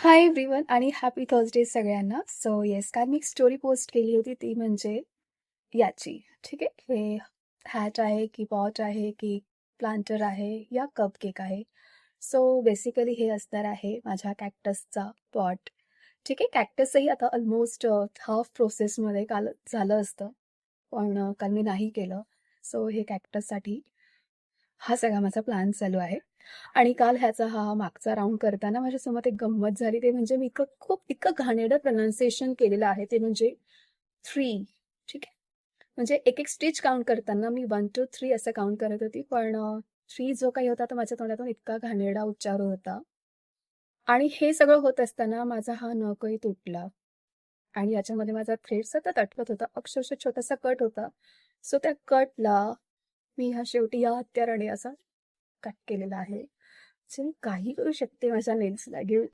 Hi everyone आणि happy Thursday सगळ्यांना. So yes, काल मी एक स्टोरी पोस्ट केली होती ती म्हणजे याची. ठीक आहे, हे हॅट आहे की पॉट आहे की प्लांटर आहे या कप केक आहे. सो बेसिकली हे असणार आहे माझ्या कॅक्टसचा पॉट. ठीक आहे, कॅक्टसही आता ऑलमोस्ट हाफ प्रोसेसमध्ये काल झालं असतं, पण काल मी नाही केलं. सो हे कॅक्टससाठी हा सगळा माझा प्लॅन चालू आहे. आणि काल ह्याचा हा मागचा राऊंड करताना माझ्यासोबत एक गंमत झाली. ते म्हणजे मी इतकं घाणेरडं प्रोनाऊन्सिएशन केलेलं आहे ते म्हणजे थ्री. ठीक आहे, म्हणजे एक एक स्टिच काउंट करताना मी 1 2 3 असं काउंट करत होती, पण थ्री जो काही होता तो माझ्या तोंडातून इतका घाणेरडा उच्चार होत होता. आणि हे सगळं होत असताना माझा हा नखही तुटला आणि याच्यामध्ये माझा थ्रेड सतत अटकत होता. अक्षरशः छोटासा कट होता. सो त्या कटला मी हा शेवटी या हत्याराने असा कट केलेला आहे. म्हणजे मी काही करू शकते माझ्या नेल्सला घेऊन.